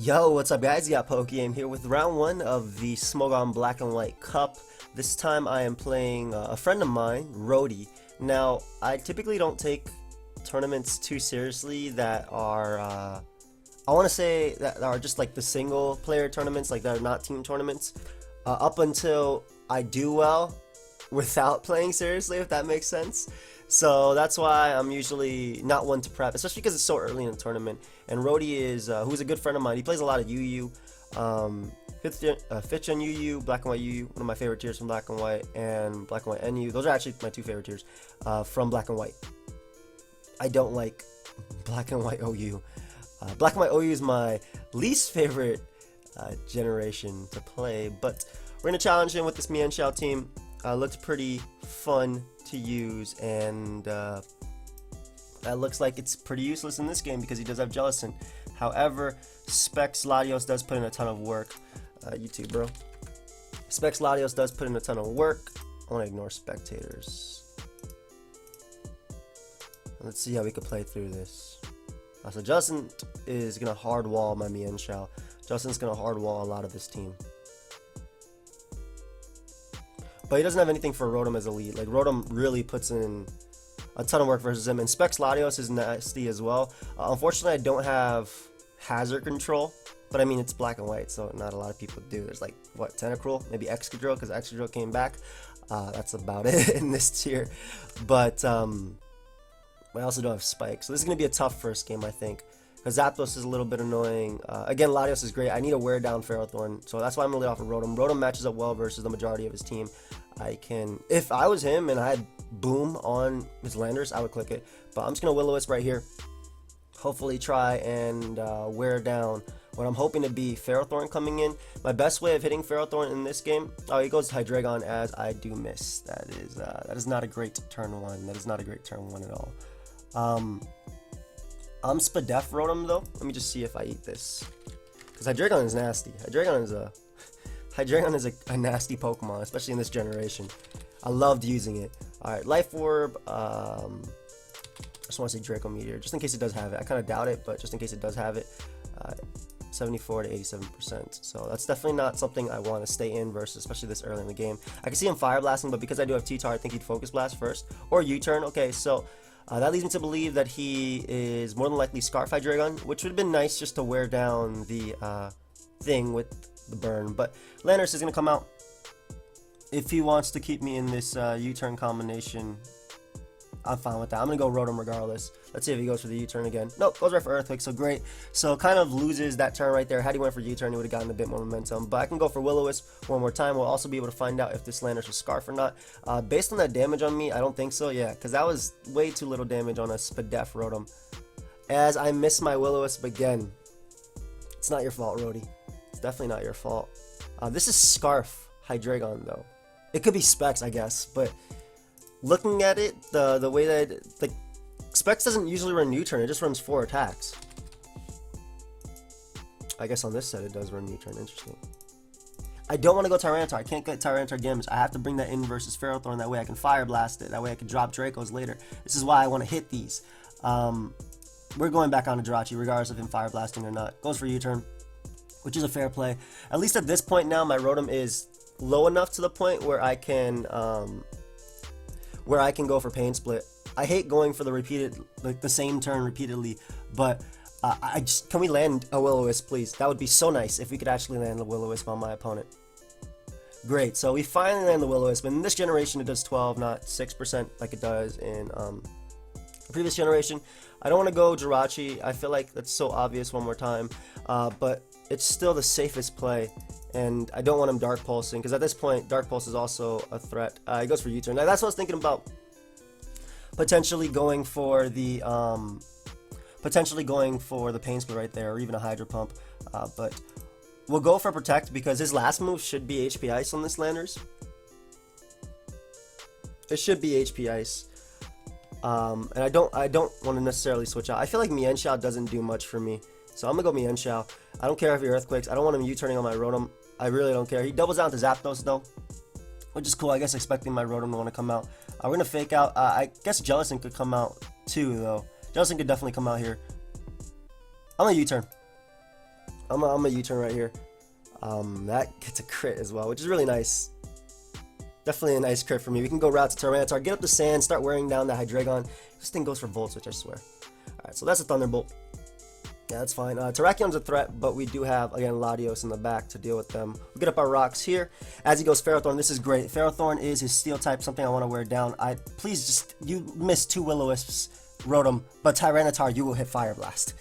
Yo, what's up guys? You got pokeaim here with round 1 of the Smogon Black and White Cup. This time I am playing a friend of mine, r0ady. Now, I typically don't take tournaments too seriously that are, I want to say that are just like the single player tournaments, like that are not team tournaments, up until I do well without playing seriously, if that makes sense. So that's why I'm usually not one to prep, especially because it's so early in the tournament. And r0ady is, who's a good friend of mine. He plays a lot of UU, 5th gen UU, Black and White UU, one of my favorite tiers from Black and White, and Black and White NU. Those are actually my two favorite tiers from Black and White. I don't like Black and White OU. Black and White OU is my least favorite generation to play, but we're going to challenge him with this Mian Xiao team. Looked pretty fun to use, and that looks like it's pretty useless in this game because he does have Jellicent. However, Specs Latios does put in a ton of work. YouTube, bro. Specs Latios does put in a ton of work. I want to ignore spectators. Let's see how we can play through this. So Jellicent is going to hard wall my Mian Xiao. Jellicent's going to hard wall a lot of this team. But he doesn't have anything for Rotom as a lead. Like, Rotom really puts in a ton of work versus him. And Specs Latios is nasty as well. Unfortunately, I don't have hazard control. But I mean, it's Black and White, so not a lot of people do. There's like, what, Tentacruel? Maybe Excadrill, because Excadrill came back. That's about it in this tier. But I also don't have Spike. So this is going to be a tough first game, I think. Because Zapdos is a little bit annoying. Again, Latios is great. I need to wear down Ferrothorn, so that's why I'm going to lead off with Rotom. Rotom matches up well versus the majority of his team. I can, if I was him and I had Boom on his Landers, I would click it. But I'm just going to Will-O-Wisp right here. Hopefully try and wear down what I'm hoping to be Ferrothorn coming in. My best way of hitting Ferrothorn in this game, oh, he goes Hydreigon as I do miss. That is not a great turn 1. That is not a great turn 1 at all. I'm Spadef Rotom though. Let me just see if I eat this, because Hydreigon is nasty. Hydreigon is a nasty Pokemon, especially in this generation. I loved using it. All right, Life Orb. I just want to say Draco Meteor, just in case it does have it. I kind of doubt it, but just in case it does have it. 74 to 87%. So that's definitely not something I want to stay in versus, especially this early in the game. I can see him Fire Blasting, but because I do have T-Tar, I think he'd Focus Blast first or U-Turn. Okay, so. That leads me to believe that he is more than likely Scarf Hydreigon, which would have been nice just to wear down the thing with the burn. But Landers is going to come out. If he wants to keep me in this U-turn combination, I'm fine with that. I'm going to go Rotom regardless. Let's see if he goes for the U-turn again. Nope, goes right for Earthquake, so great. So kind of loses that turn right there. Had he went for U-turn, he would have gotten a bit more momentum. But I can go for Will-O-Wisp one more time. We'll also be able to find out if this Landers was Scarf or not. Based on that damage on me, I don't think so, yeah, because that was way too little damage on a Spadef Rotom. As I miss my Will-O-Wisp again. It's not your fault, r0ady. It's definitely not your fault. This is Scarf Hydreigon, though. It could be Specs, I guess, but looking at it, the way that the Specs doesn't usually run U-turn, it just runs 4 attacks. I guess on this set it does run U-turn. Interesting. I don't want to go Tyranitar. I can't get Tyranitar damage. I have to bring that in versus Ferrothorn. That way I can Fire Blast it. That way I can drop Dracos later. This is why I want to hit these. We're going back on to Jirachi regardless of him Fire Blasting or not. Goes for U-turn, which is a fair play. At least at this point now, my Rotom is low enough to the point where I can go for Pain Split. I hate going for the repeated, like the same turn repeatedly, but can we land a Will-O-Wisp, please? That would be so nice if we could actually land the Will-O-Wisp on my opponent. Great, so we finally land the Will-O-Wisp. In this generation, it does 12, not 6% like it does in the previous generation. I don't want to go Jirachi. I feel like that's so obvious one more time, but it's still the safest play. And I don't want him Dark Pulsing, because at this point, Dark Pulse is also a threat. He goes for U-turn. Now, that's what I was thinking about. Potentially going for the Pain Split right there, or even a Hydro Pump. But we'll go for Protect because his last move should be HP Ice on this Landers. It should be HP Ice. And I don't want to necessarily switch out. I feel like Mian Xiao doesn't do much for me, so I'm gonna go Mian Xiao. I don't care if he Earthquakes. I don't want him U-turning on my Rotom. I really don't care. He doubles down to Zapdos though, which is cool. I guess expecting my Rotom to want to come out. We're going to fake out. I guess Jellicent could come out too, though. Jellicent could definitely come out here. I'm going to U-turn. I'm a U-turn right here. That gets a crit as well, which is really nice. Definitely a nice crit for me. We can go route to Tyranitar, get up the sand, start wearing down the Hydreigon. This thing goes for Volt Switch, I swear. Alright, so that's a Thunderbolt. Yeah, that's fine. Terrakions a threat, but we do have, again, Latios in the back to deal with them. We get up our rocks here. As he goes Ferrothorn, this is great. Ferrothorn is his steel type, something I want to wear down. Please just, you missed 2 Will-O-Wisps, Rotom, but Tyranitar, you will hit Fire Blast.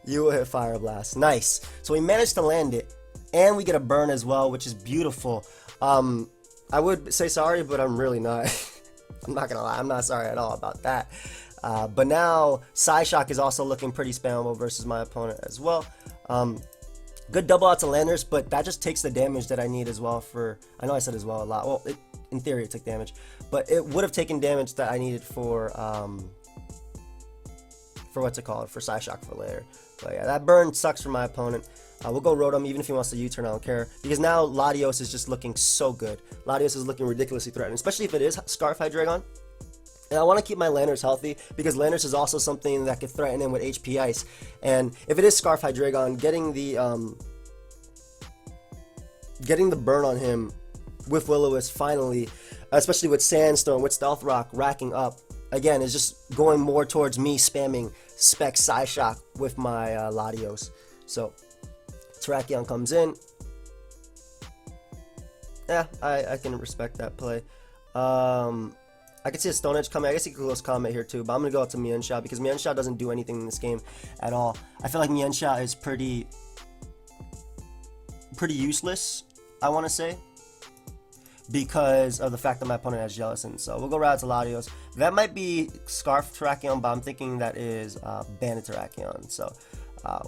You will hit Fire Blast. Nice. So we managed to land it, and we get a burn as well, which is beautiful. I would say sorry, but I'm really not. I'm not gonna lie, I'm not sorry at all about that. But now, Psyshock is also looking pretty spammable versus my opponent as well. Good double out to Landers, but that just takes the damage that I need as well for... I know I said as well a lot. Well, in theory, it took damage. But it would have taken damage that I needed for what's it called? For Psyshock for later. But yeah, that burn sucks for my opponent. We'll go Rotom, even if he wants to U-turn, I don't care. Because now Latios is just looking so good. Latios is looking ridiculously threatening, especially if it is Scarf Hydreigon. And I want to keep my Landers healthy, because Landers is also something that could threaten him with HP Ice. And if it is Scarf Hydreigon, getting the burn on him with Will-O-Wisp finally, especially with Sandstorm, with Stealth Rock racking up, again, is just going more towards me spamming Spec Psyshock with my Latios. So, Terrakion comes in. Yeah, I can respect that play. I can see a Stone Edge coming. I guess he could close combat here too, but I'm going to go out to Mienshao because Mienshao doesn't do anything in this game at all. I feel like Mienshao is pretty useless, I want to say, because of the fact that my opponent has Jellicent. So we'll go right out to Latios. That might be Scarf Terrakion, but I'm thinking that is Banded Terrakion. So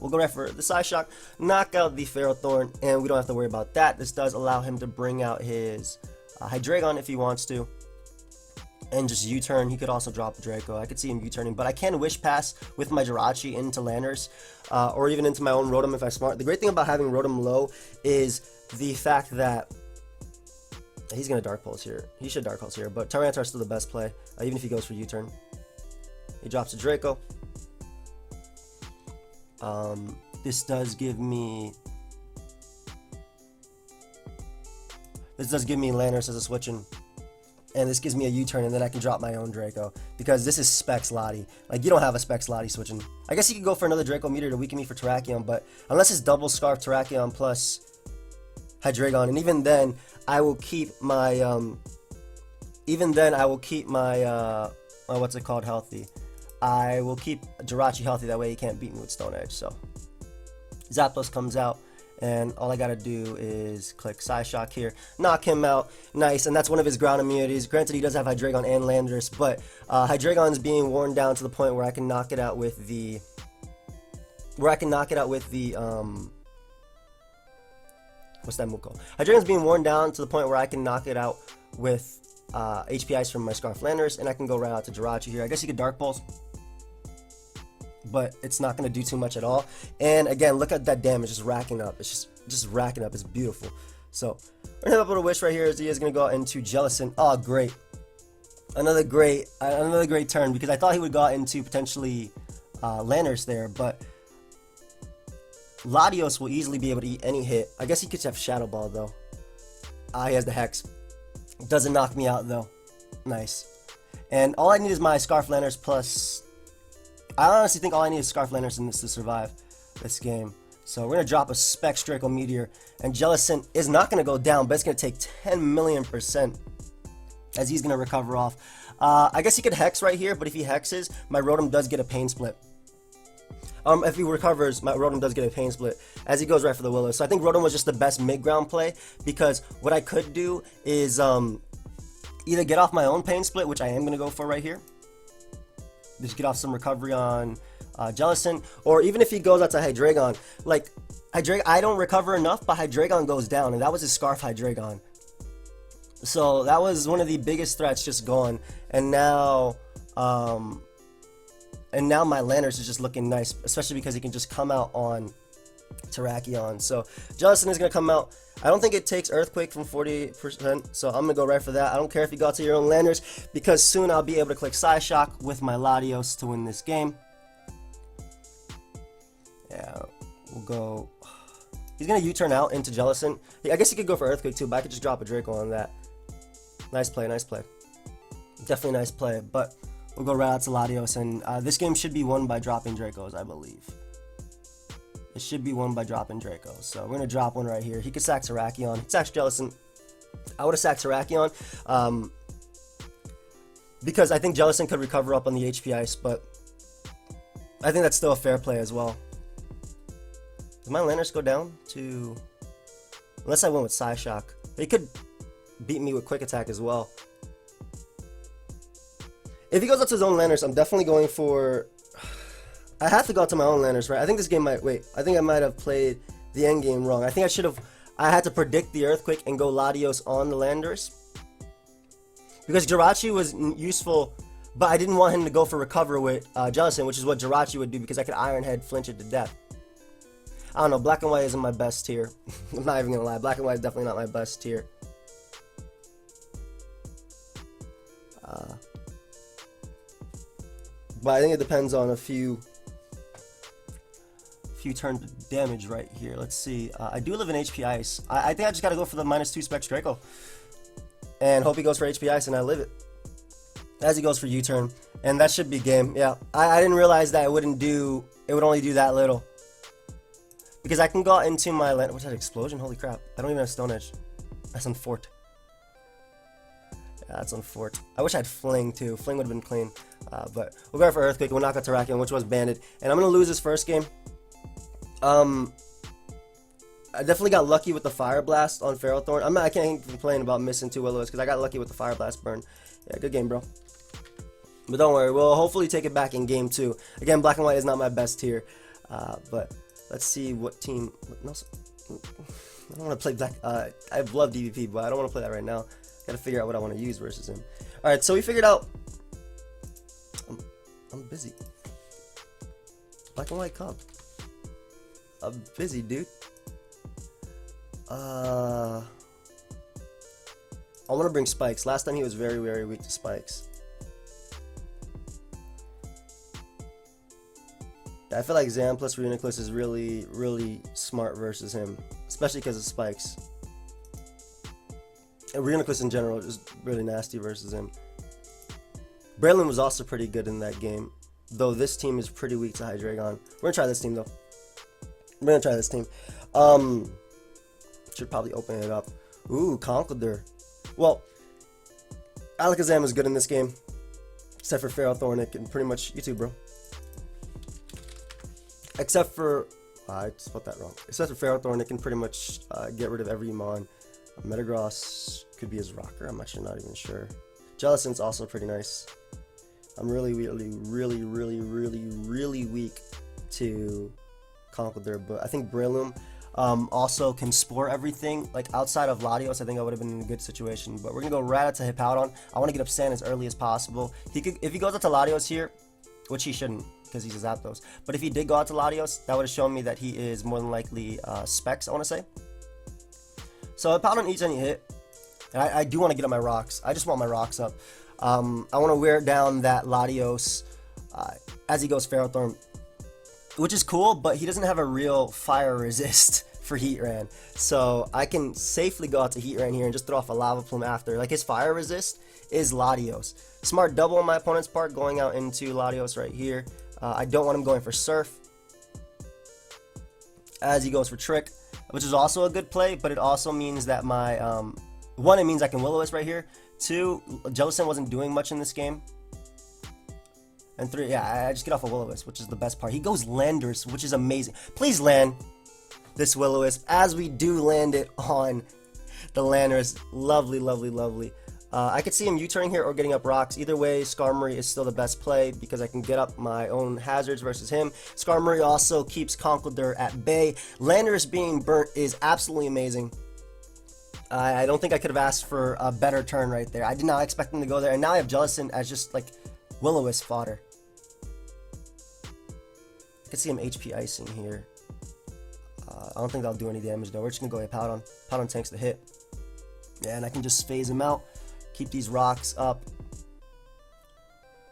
we'll go right for the Psyshock, knock out the Ferrothorn, and we don't have to worry about that. This does allow him to bring out his Hydreigon if he wants to, and just U-turn. He could also drop a Draco. I could see him U-turning, but I can Wish Pass with my Jirachi into Landers, or even into my own Rotom if I'm smart. The great thing about having Rotom low is the fact that he's going to Dark Pulse here. He should Dark Pulse here, but Tyranitar is still the best play, even if he goes for U-turn. He drops a Draco. This does give me Landers as a switch-in. And this gives me a U-turn, and then I can drop my own Draco, because this is Specs Lottie. Like, you don't have a Specs Lottie switching. I guess you could go for another Draco Meteor to weaken me for Terrakion, but unless it's double Scarf Terrakion plus Hydreigon, and even then I will keep my what's it called, healthy. I will keep Jirachi healthy, that way he can't beat me with Stone Edge. So Zapdos comes out, and all I gotta do is click Psyshock here, knock him out, nice, and that's one of his ground immunities. Granted, he does have Hydreigon and Landers, but Hydreigon's being worn down to the point where I can knock it out with the, what's that move called? Hydreigon's being worn down to the point where I can knock it out with HP Ice from my Scarf Landers, and I can go right out to Jirachi here. I guess you could Dark Pulse, but it's not going to do too much at all. And again, look at that damage just racking up. It's just racking up. It's beautiful. So we're gonna have a little Wish right here as he is going to go out into Jellicent. Oh, great. Another great turn, because I thought he would go out into potentially Landers there, but Latios will easily be able to eat any hit. I guess he could have Shadow Ball though. He has the Hex. Doesn't knock me out though. Nice. And all I need is my Scarf Landers plus... I honestly think all I need is Scarf Landers in this to survive this game. So we're going to drop a Specs Draco Meteor, and Jellicent is not going to go down, but it's going to take 10,000,000% as he's going to recover off. I guess he could Hex right here, but if he Hexes, my Rotom does get a Pain Split. If he recovers, my Rotom does get a Pain Split as he goes right for the Willow. So I think Rotom was just the best mid-ground play, because what I could do is either get off my own Pain Split, which I am going to go for right here. Just get off some recovery on Jellicent, or even if he goes out to Hydreigon, like I don't recover enough, but Hydreigon goes down, and that was his Scarf Hydreigon. So that was one of the biggest threats just gone, and now my Landers is just looking nice, especially because he can just come out on Terrakion. So Jellicent is going to come out. I don't think it takes Earthquake from 40%, so I'm going to go right for that. I don't care if you go out to your own Landers, because soon I'll be able to click Psyshock with my Latios to win this game. Yeah. go. He's gonna U-turn out into Jellicent. I guess he could go for Earthquake too, but I could just drop a Draco on that. Nice play, nice play. Definitely nice play, but we'll go right out to Latios, and this game should be won by dropping Dracos, I believe. It should be won by dropping Dracos. So we're gonna drop one right here. He could sack Terrakion. He sacks Jellicent. I would have sacked Terrakion, because I think Jellicent could recover up on the HP Ice, but I think that's still a fair play as well. Did my Landers go down to... Unless I went with Psyshock. He could beat me with Quick Attack as well. If he goes up to his own Landers, I'm definitely going for... I have to go out to my own Landers, right? I think this game might... Wait, I think I might have played the end game wrong. I think I should have... I had to predict the Earthquake and go Latios on the Landers. Because Jirachi was useful, but I didn't want him to go for Recover with Jellicent, which is what Jirachi would do because I could Iron Head flinch it to death. I don't know, Black and White isn't my best tier. I'm not even gonna lie, Black and White is definitely not my best tier. But I think it depends on a few turns of damage right here. Let's see. I do live in HP Ice. I think I just gotta go for the -2 Specs Draco. And hope he goes for HP Ice and I live it. As he goes for U-turn. And that should be game. Yeah. I didn't realize that it would only do that little. Because I can go into my land. What's that explosion? Holy crap. I don't even have Stone Edge. That's on Fort. Yeah, that's on Fort. I wish I had Fling too. Fling would have been clean. But we'll go for Earthquake. We'll knock out Terrakion, which was banded. And I'm going to lose this first game. I definitely got lucky with the Fire Blast on Ferrothorn. I can't complain about missing 2 Will-O-Wisps because I got lucky with the Fire Blast burn. Yeah, good game, bro. But don't worry, we'll hopefully take it back in game 2. Again, Black and White is not my best tier. But let's see what team... No, I don't want to play Black... I love DVP, but I don't want to play that right now. Gotta figure out what I want to use versus him. Alright, so we figured out... I'm busy. Black and White Cub. I'm busy, dude. I want to bring Spikes. Last time he was very, very weak to Spikes. I feel like Zam plus Reuniclus is really, really smart versus him. Especially because of Spikes. And Reuniclus in general is really nasty versus him. Braylon was also pretty good in that game. Though this team is pretty weak to Hydreigon. We're going to try this team though. We're going to try this team. Should probably open it up. Ooh, Conkeldurr. Well, Alakazam is good in this game. Except for Ferrothorn and pretty much you too, bro. Except for... I spelled that wrong. Except for Ferrothorn, it can pretty much get rid of every Mon. Metagross could be his rocker. I'm actually not even sure. Jellicent's also pretty nice. I'm really weak to Conkeldurr, but I think Breloom also can spore everything. Like outside of Latios, I think I would have been in a good situation. But we're gonna go right out to Hippowdon. I want to get up Sand as early as possible. He could, if he goes out to Latios here, which he shouldn't because he's a Zapdos. But if he did go out to Latios, that would have shown me that he is more than likely Specs, I want to say. So Hippowdon eats any hit. And I do want to get up my rocks. I just want my rocks up. I want to wear down that Latios as he goes Ferrothorn, which is cool, but he doesn't have a real fire resist for Heatran. So I can safely go out to Heatran here and just throw off a Lava Plume after. Like his fire resist is Latios. Smart double on my opponent's part going out into Latios right here. I don't want him going for Surf as he goes for Trick, which is also a good play, but it also means that my... one, it means I can Will-O-Wisp right here. 2, Jellicent wasn't doing much in this game. And 3, yeah, I just get off a Will-O-Wisp, which is the best part. He goes Landers, which is amazing. Please land this Will-O-Wisp, as we do land it on the Landers. Lovely, lovely, lovely. I could see him U-turning here or getting up rocks. Either way, Skarmory is still the best play because I can get up my own hazards versus him. Skarmory also keeps Conkeldurr at bay. Landers being burnt is absolutely amazing. I don't think I could have asked for a better turn right there. I did not expect him to go there. And now I have Jellicent as just like Will-O-Wisp fodder. I could see him HP icing here. I don't think that'll do any damage though. We're just going to go Hippowdon. Hippowdon tanks the hit. Yeah, and I can just phase him out. Keep these rocks up.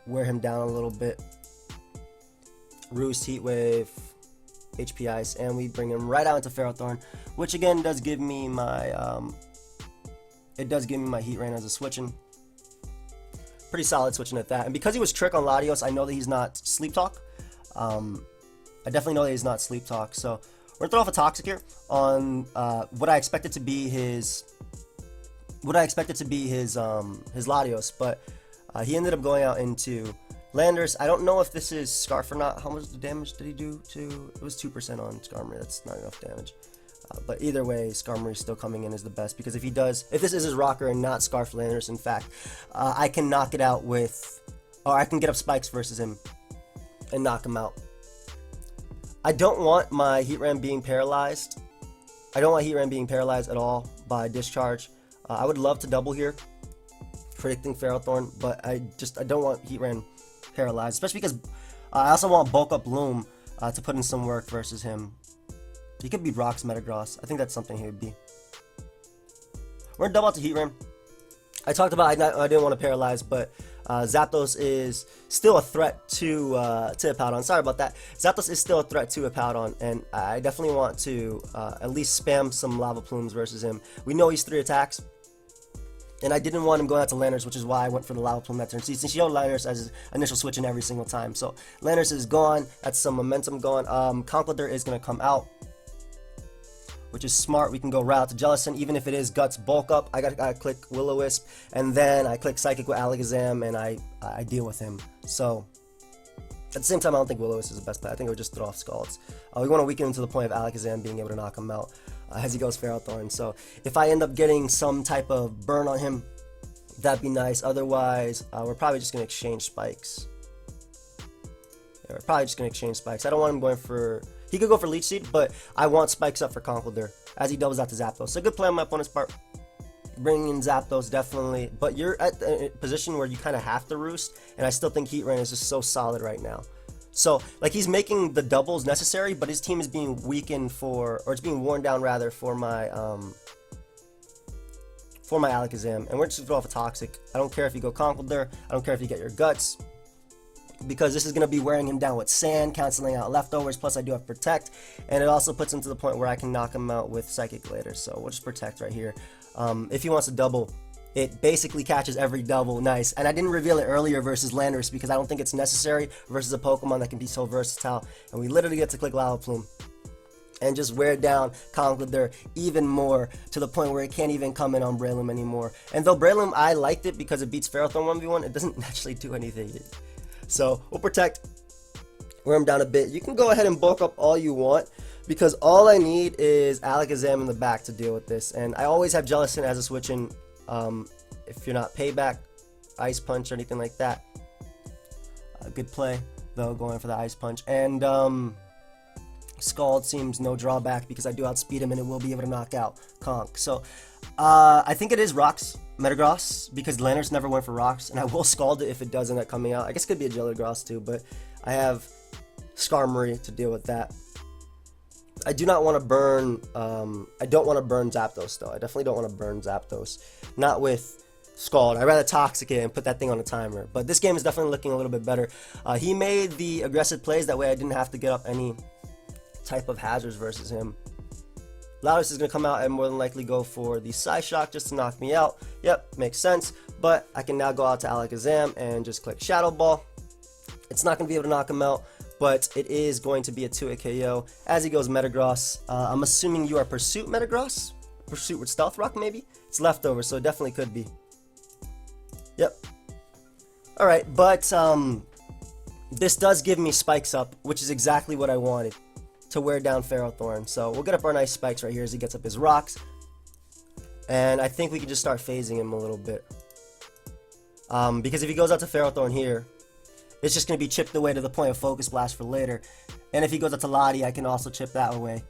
Wear him down a little bit. Roost, Heat Wave. HP Ice, and we bring him right out into Ferrothorn, which again does give me my Heat Rain as a switching. Pretty solid switching at that. And because he was Trick on Latios, I know that he's not Sleep Talk. I definitely know that he's not Sleep Talk. So we're gonna throw off a Toxic here on what I expected to be his Latios, but he ended up going out into Landers. I don't know if this is Scarf or not. How much damage did he do to? It was 2% on Skarmory. That's not enough damage. But either way, Skarmory still coming in as the best, because if this is his Rocker and not Scarf Landers, in fact, I can knock it out with, or I can get up Spikes versus him and knock him out. I don't want my Heatran being paralyzed. I don't want Heatran being paralyzed at all by Discharge. I would love to double here, predicting Ferrothorn, but I don't want Heatran paralyzed, especially because I also want Bulk Up Loom to put in some work versus him. He could be Rocks Metagross. I think that's something he would be. We're gonna double out to Heatran. I talked about I didn't want to paralyze, but Zapdos is still a threat to Hippowdon. Sorry about that. Zapdos is still a threat to Hippowdon, and I definitely want to at least spam some Lava Plumes versus him. We know he's 3 attacks, and I didn't want him going out to Landers, which is why I went for the Lava Plume that turn. See, since he showed Landers as his initial switch in every single time. So Landers is gone. That's some momentum going. Conkeldurr is going to come out, which is smart. We can go right out to Jellicent, even if it is Guts Bulk Up. I gotta click Will-O-Wisp, and then I click Psychic with Alakazam, and I deal with him. So at the same time, I don't think Will-O-Wisp is the best play. I think it would just throw off Scalds. We want to weaken him to the point of Alakazam being able to knock him out as he goes Ferrothorn. So if I end up getting some type of burn on him, that'd be nice. Otherwise, we're probably just gonna exchange Spikes. Yeah, we're probably just gonna exchange Spikes. I don't want him going for. He could go for Leech Seed, but I want Spikes up for Conkeldurr as he doubles out to Zapdos. So good play on my opponent's part. Bringing in Zapdos, definitely. But you're at a position where you kind of have to roost, and I still think Heatran is just so solid right now. So, like, he's making the doubles necessary, but his team is being weakened or it's being worn down, rather, for my Alakazam. And we're just going to throw off a Toxic. I don't care if you go Conkeldurr. I don't care if you get your Guts, because this is going to be wearing him down with Sand, canceling out leftovers, plus I do have Protect, and it also puts him to the point where I can knock him out with Psychic later. So we'll just Protect right here. If he wants to double, it basically catches every double. Nice. And I didn't reveal it earlier versus Landorus because I don't think it's necessary versus a Pokemon that can be so versatile. And we literally get to click Lava Plume and just wear down Conkeldurr even more, to the point where it can't even come in on Breloom anymore. And though Breloom, I liked it because it beats Ferrothorn 1v1, it doesn't actually do anything. So we'll Protect, wear him down a bit. You can go ahead and bulk up all you want, because all I need is Alakazam in the back to deal with this. And I always have Jellicent as a switch in, if you're not Payback, Ice Punch, or anything like that. Good play, though, going for the Ice Punch. And Scald seems no drawback because I do outspeed him and it will be able to knock out Conk. So I think it is Rocks Metagross, because Landorus never went for Rocks, and I will Scald it if it does end up coming out. I guess it could be a Jellygross too, but I have Skarmory to deal with that. I do not want to burn, I don't want to burn Zapdos though. I definitely don't want to burn Zapdos. Not with Scald. I'd rather Toxic it and put that thing on a timer. But this game is definitely looking a little bit better. He made the aggressive plays, that way I didn't have to get up any type of hazards versus him. Loudest is going to come out and more than likely go for the Psyshock just to knock me out. Yep, makes sense. But I can now go out to Alakazam and just click Shadow Ball. It's not going to be able to knock him out, but it is going to be a 2-hit KO as he goes Metagross. I'm assuming you are Pursuit Metagross? Pursuit with Stealth Rock, maybe? It's leftover, so it definitely could be. Yep. Alright, but this does give me Spikes up, which is exactly what I wanted, to wear down Ferrothorn. So we'll get up our nice Spikes right here as he gets up his Rocks. And I think we can just start phasing him a little bit. Because if he goes out to Ferrothorn here, it's just going to be chipped away to the point of Focus Blast for later. And if he goes out to r0ady, I can also chip that away.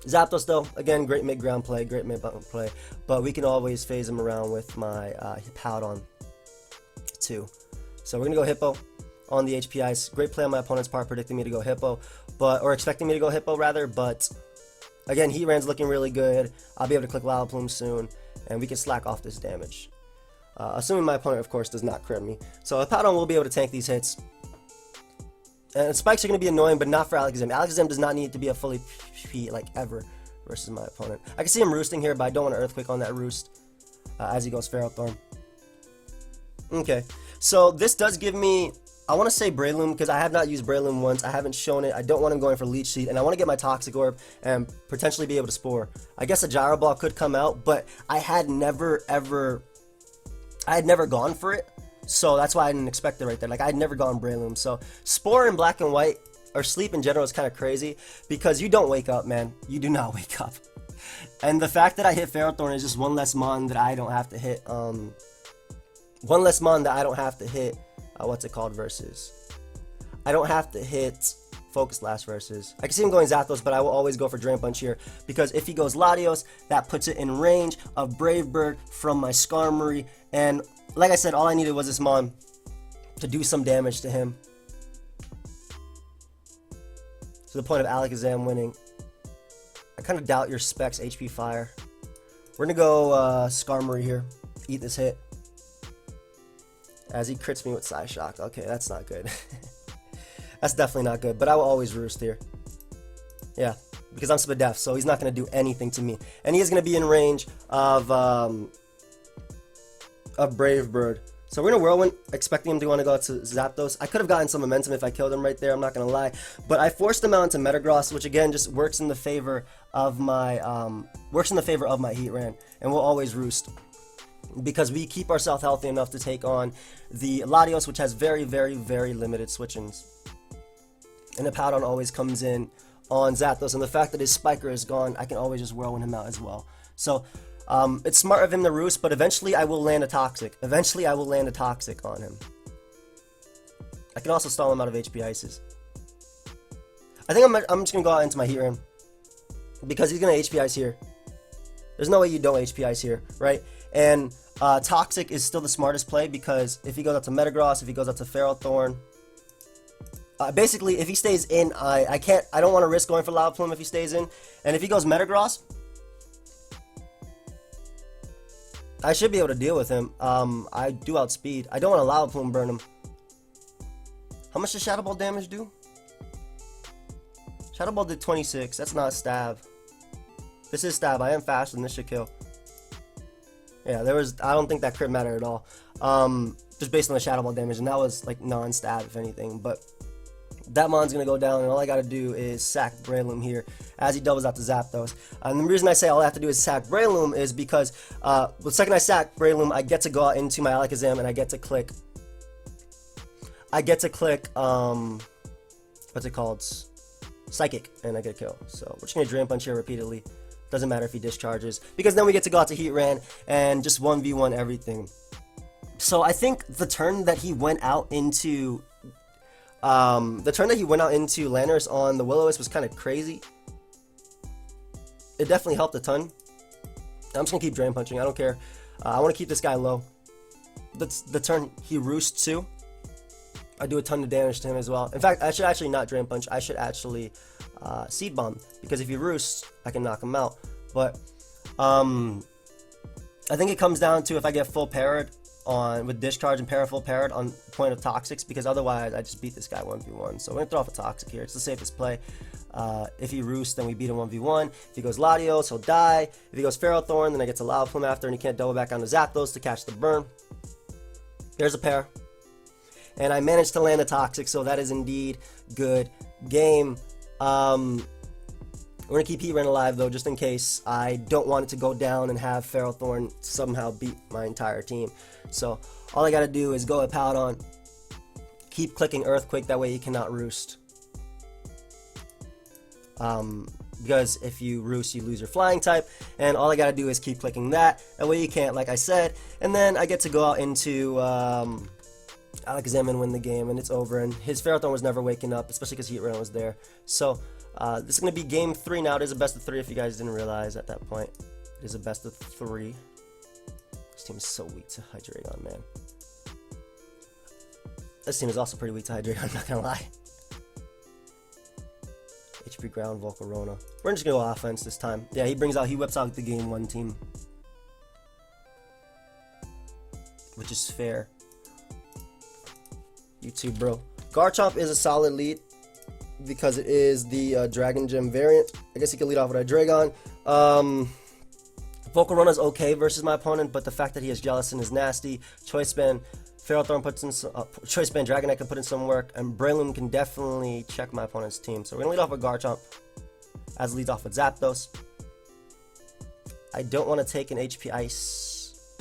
Zapdos though, again, great mid-ground play, great mid-button play. But we can always phase him around with my Hippowdon too. So we're going to go Hippo on the HP Ice. Great play on my opponent's part, predicting me to go Hippo, or expecting me to go Hippo rather, but again, Heatran's looking really good. I'll be able to click Lava Plume soon, and we can slack off this damage. Assuming my opponent, of course, does not crit me. So Hippowdon will be able to tank these hits. And spikes are going to be annoying, but not for Alakazam. Alakazam does not need to be a fully PP, like, ever, versus my opponent. I can see him roosting here, but I don't want to Earthquake on that roost as he goes Ferrothorn. Okay, so this does give me, I want to say Breloom, because I have not used Breloom once. I haven't shown it. I don't want him going for Leech Seed, and I want to get my Toxic Orb and potentially be able to Spore. I guess a Gyro Ball could come out, but I had never gone for it. So that's why I didn't expect it right there. Like, I had never gone Breloom. So Spore in Black and White, or Sleep in general, is kind of crazy because you don't wake up, man. You do not wake up. And the fact that I hit Ferrothorn is just one less mon that I don't have to hit. One less mon that I don't have to hit. What's it called? Versus. I don't have to hit Focus Blast versus. I can see him going Zapdos, but I will always go for Drain Punch here because if he goes Latios, that puts it in range of Brave Bird from my Skarmory. And like I said, all I needed was this mon to do some damage to him. To the point of Alakazam winning. I kind of doubt your Specs HP Fire. We're going to go Skarmory here. Eat this hit. As he crits me with Psyshock. Okay, that's not good. That's definitely not good. But I will always Roost here. Yeah, because I'm Spadef, so he's not going to do anything to me. And he is going to be in range of Brave Bird. So we're going to Whirlwind, expecting him to want to go out to Zapdos. I could have gotten some momentum if I killed him right there, I'm not going to lie. But I forced him out into Metagross, which again just works in the favor of my Heatran. And we'll always Roost. Because we keep ourselves healthy enough to take on the Latios, which has very, very, very limited switch-ins. And the Powdon always comes in on Zapdos. And the fact that his Spiker is gone, I can always just Whirlwind him out as well. So it's smart of him to Roost, but eventually I will land a Toxic. Eventually I will land a Toxic on him. I can also stall him out of HP Ices. I think I'm just going to go out into my Heatran. Because he's going to HP Ice here. There's no way you don't HP Ice here, right? And Toxic is still the smartest play because if he goes out to Metagross, if he goes out to Ferrothorn, basically if he stays in, I don't want to risk going for Lava Plume if he stays in. And if he goes Metagross, I should be able to deal with him. I do outspeed. I don't want to Lava Plume burn him. How much does Shadow Ball damage do? Shadow Ball did 26. That's not stab. This is stab. I am faster, and this should kill. Yeah, I don't think that crit mattered at all. Just based on the Shadow Ball damage, and that was like non-stab if anything. But that mon's gonna go down, and all I gotta do is sack Breloom here as he doubles out to Zapdos. And the reason I say all I have to do is sack Breloom is because the second I sack Breloom, I get to go out into my Alakazam and I get to click. What's it called? Psychic, and I get a kill. So we're just gonna Drain Punch here repeatedly. Doesn't matter if he discharges, because then we get to go out to Heatran and just 1v1 everything. So I think the turn that he went out into Landorus on the Will-O-Wisp was kind of crazy. It definitely helped a ton. I'm just gonna keep Drain Punching. I don't care. I want to keep this guy low. That's the turn he roosts too. I do a ton of damage to him as well. In fact, I should actually not Drain Punch. I should actually Seed Bomb, because if he roosts, I can knock him out. But I think it comes down to if I get full parried with Discharge and full parried on point of Toxics, because otherwise I just beat this guy 1v1. So we're gonna throw off a Toxic here. It's the safest play. If he roosts, then we beat him 1v1. If he goes Latios, he'll die. If he goes Ferrothorn, then I get to Lava Plume after, and he can't double back onto Zapdos to catch the burn. There's a pair. And I managed to land a Toxic, so that is indeed good game. We're going to keep Heatran alive, though, just in case I don't want it to go down and have Ferrothorn somehow beat my entire team. So all I got to do is go at Powdon, keep clicking Earthquake, that way he cannot Roost. Because if you Roost, you lose your Flying type, and all I got to do is keep clicking that way you can't, like I said. And then I get to go out into Alakazam and win the game, and it's over. And his Ferrothorn was never waking up, especially because Heatran was there. So this is going to be game 3 now. It is a best of 3 if you guys didn't realize at that point. It is a best of 3. This team is so weak to Hydreigon, man. This team is also pretty weak to Hydreigon, I'm not going to lie. HP Ground, Volcarona. We're just going to go offense this time. Yeah, he whips out the game 1 team. Which is fair. You too, bro. Garchomp is a solid lead because it is the Dragon Gem variant. I guess he could lead off with Hydreigon. Volcarona's okay versus my opponent, but the fact that he has Jellicent is nasty. Choice Band, Ferrothorn puts in some, Choice Band Dragonite can put in some work, and Breloom can definitely check my opponent's team. So we're gonna lead off with Garchomp, as it leads off with Zapdos. I don't want to take an HP Ice.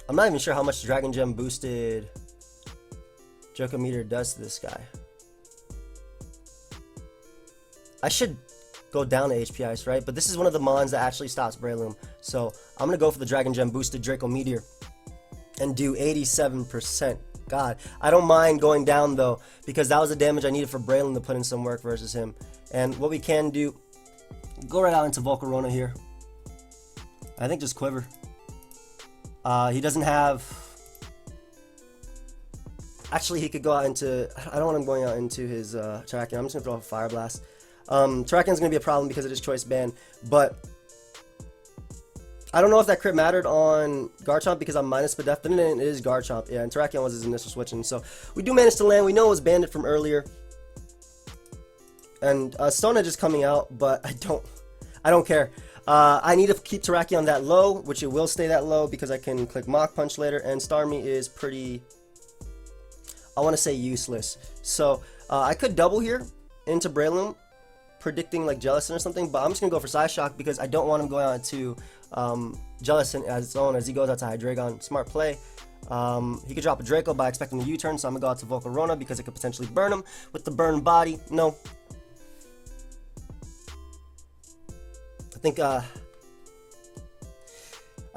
I'm not even sure how much Dragon Gem boosted Joker Meteor does to this guy. I should go down to HP Ice, right? But this is one of the mons that actually stops Breloom. So I'm going to go for the Dragon Gem boosted Draco Meteor and do 87%. God, I don't mind going down though, because that was the damage I needed for Breloom to put in some work versus him. And what we can do, go right out into Volcarona here. I think just Quiver. He doesn't have... Actually, he could go out into... I don't want him going out into his Terrakion. I'm just going to throw a Fire Blast. Terrakion's going to be a problem because of his Choice Band, but I don't know if that crit mattered on Garchomp because I'm minus Spadef, but it is Garchomp. Yeah, and Terrakion was his initial switching. So we do manage to land. We know it was banded from earlier. And Stone Edge is coming out, but I don't care. I need to keep Terrakion that low, which it will stay that low because I can click Mach Punch later, and Starmie is pretty, I want to say useless. So I could double here into Breloom, predicting like Jellicent or something, but I'm just going to go for Psyshock because I don't want him going out to Jellicent as its own as he goes out to Hydreigon. Smart play. He could drop a Draco by expecting a U-turn, so I'm going to go out to Volcarona because it could potentially burn him with the burn body. No. I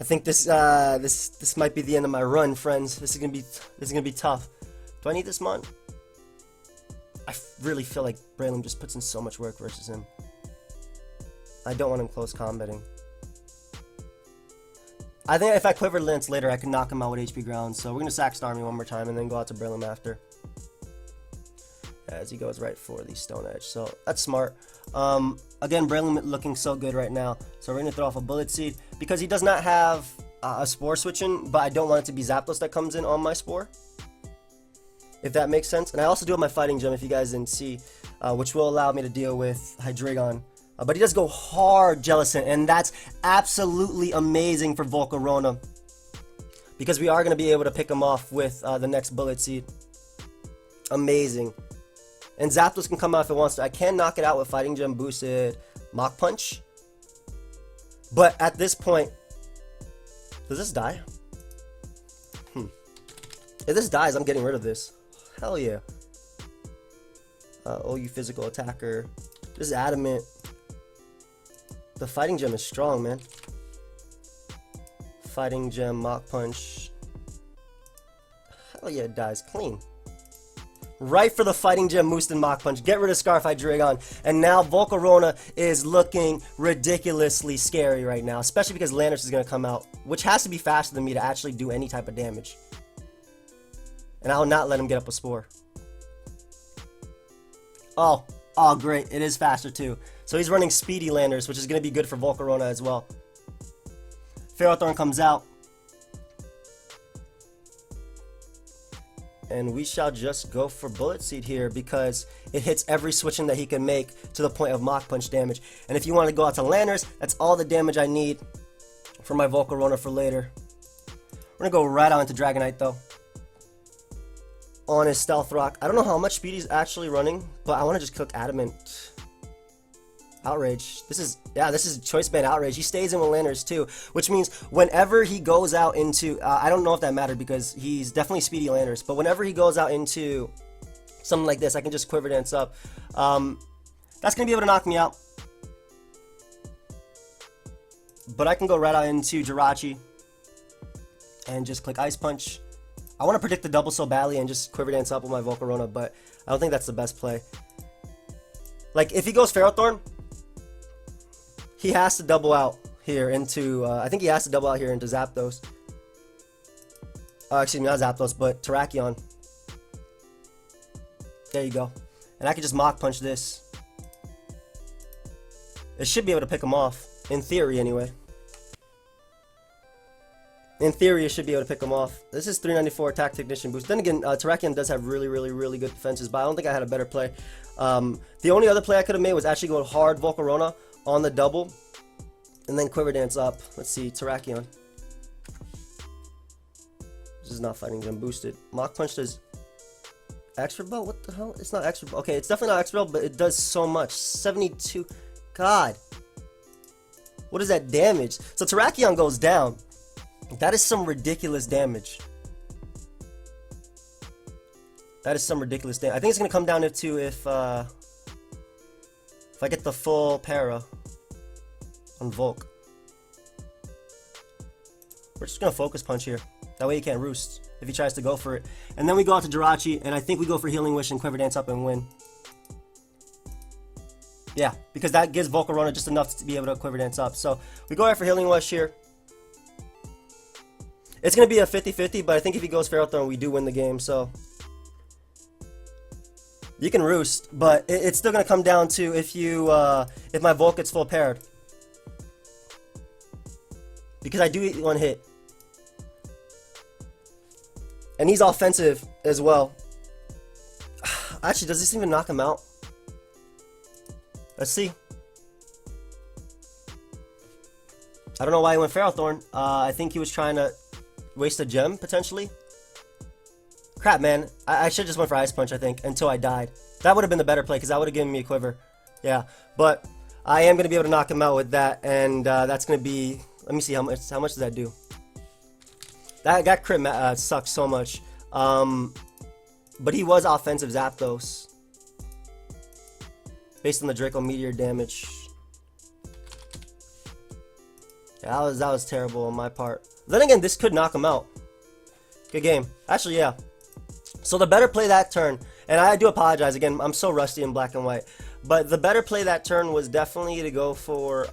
think this this might be the end of my run, friends. This is gonna be tough. Do I need this mon? I really feel like Breloom just puts in so much work versus him. I don't want him close combating. I think if I Quiver Lance later, I can knock him out with HP Ground. So we're gonna sack Starmie one more time and then go out to Breloom after. As he goes right for the Stone Edge. So that's smart. Again, Breloom looking so good right now. So we're going to throw off a Bullet Seed because he does not have a Spore switching, but I don't want it to be Zapdos that comes in on my Spore, if that makes sense. And I also do have my Fighting Gem, if you guys didn't see, which will allow me to deal with Hydreigon. But he does go hard Jellicent, and that's absolutely amazing for Volcarona because we are going to be able to pick him off with the next Bullet Seed. Amazing. And Zapdos can come out if it wants to. I can knock it out with Fighting Gem boosted Mach Punch. But at this point, does this die? If this dies, I'm getting rid of this. Hell yeah. Oh, you physical attacker. This is adamant. The Fighting Gem is strong, man. Fighting Gem, Mach Punch. Hell yeah, it dies clean. Right for the Fighting Gem boosted Mach Punch. Get rid of Scarf Hydreigon. And now Volcarona is looking ridiculously scary right now. Especially because Landorus is going to come out, which has to be faster than me to actually do any type of damage. And I will not let him get up a Spore. Oh, great. It is faster too. So he's running Speedy Landorus, which is going to be good for Volcarona as well. Ferrothorn comes out. And we shall just go for Bullet Seed here because it hits every switching that he can make to the point of Mach Punch damage. And if you want to go out to Landorus, that's all the damage I need for my Volcarona for later. We're going to go right out into Dragonite though. On his Stealth Rock. I don't know how much speed he's actually running, but I want to just click Adamant. Outrage. This is Choice Band Outrage. He stays in with Landorus too, which means whenever he goes out into, I don't know if that mattered because he's definitely Speedy Landorus, but whenever he goes out into something like this, I can just Quiver Dance up. That's going to be able to knock me out. But I can go right out into Jirachi and just click Ice Punch. I want to predict the double so badly and just Quiver Dance up with my Volcarona, but I don't think that's the best play. Like, if he goes Ferrothorn, he has to double out here into, I think he has to double out here into Zapdos. Excuse me, not Zapdos, but Terrakion. There you go. And I can just Mach Punch this. It should be able to pick him off, in theory anyway. in theory, it should be able to pick him off. This is 394 attack technician boost. Then again, Terrakion does have really good defenses, but I don't think I had a better play. The only other play I could have made was actually go hard Volcarona on the double, and then Quiver Dance up. Let's see, Terrakion. This is not fighting gym boosted. Mach Punch does extra belt? What the hell? It's not extra belt. Okay, it's definitely not extra belt, but it does so much. 72. God. What is that damage? So Terrakion goes down. That is some ridiculous damage. That is some ridiculous damage. I think it's gonna come down to if I get the full para on Volk. We're just gonna focus punch here. That way he can't roost if he tries to go for it. And then we go out to Jirachi, and I think we go for Healing Wish and Quiver Dance up and win. Yeah, because that gives Volcarona just enough to be able to Quiver Dance up. So we go out for Healing Wish here. It's going to be a 50-50, but I think if he goes Ferrothorn, we do win the game. So you can roost, but it's still going to come down to if my Volk gets full paired. Because I do eat one hit. And he's offensive as well. Actually, does this even knock him out? Let's see. I don't know why he went Ferrothorn. I think he was trying to waste a gem, potentially. Crap, man. I should just went for Ice Punch, I think, until I died. That would have been the better play, because that would have given me a quiver. Yeah, but I am going to be able to knock him out with that, and that's going to be... Let me see, how much does that do? That crit sucks so much. But he was offensive Zapdos. Based on the Draco Meteor damage. Yeah, that was terrible on my part. Then again, this could knock him out. Good game. Actually, yeah. So the better play that turn, and I do apologize again, I'm so rusty in black and white, but the better play that turn was definitely to go for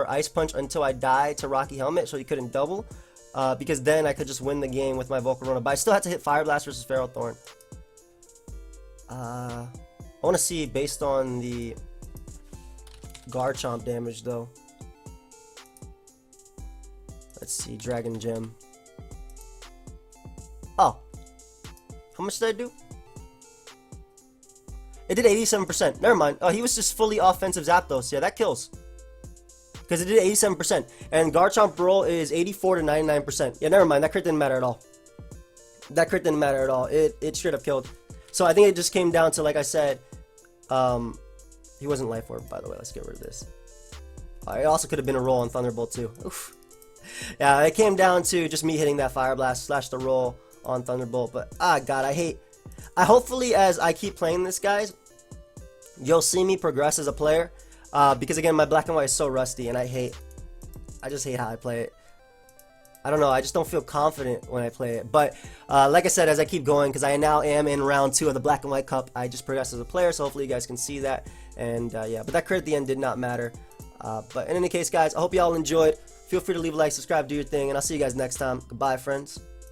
Ice Punch until I die to Rocky Helmet, so he couldn't double, because then I could just win the game with my Volcarona. But I still had to hit Fire Blast versus Ferrothorn. I want to see based on the Garchomp damage though. Let's see, Dragon Gem. Oh, how much did I do? It did 87%. Never mind. Oh, he was just fully offensive Zapdos. Yeah, that kills. Because it did 87%. And Garchomp roll is 84 to 99%. Yeah, never mind. That crit didn't matter at all. That crit didn't matter at all. It straight up killed. So I think it just came down to, like I said, he wasn't Life Orb, by the way. Let's get rid of this. It also could have been a roll on Thunderbolt, too. Oof. Yeah, it came down to just me hitting that Fire Blast / the roll on Thunderbolt. But, God, hopefully, as I keep playing this, guys, you'll see me progress as a player. Because, again, my black and white is so rusty, and I just hate how I play it. I don't know, I just don't feel confident when I play it. But, like I said, as I keep going, because I now am in round 2 of the Black and White Cup, I just progressed as a player, so hopefully you guys can see that. And, yeah, but that crit at the end did not matter. But in any case, guys, I hope you all enjoyed. Feel free to leave a like, subscribe, do your thing, and I'll see you guys next time. Goodbye, friends.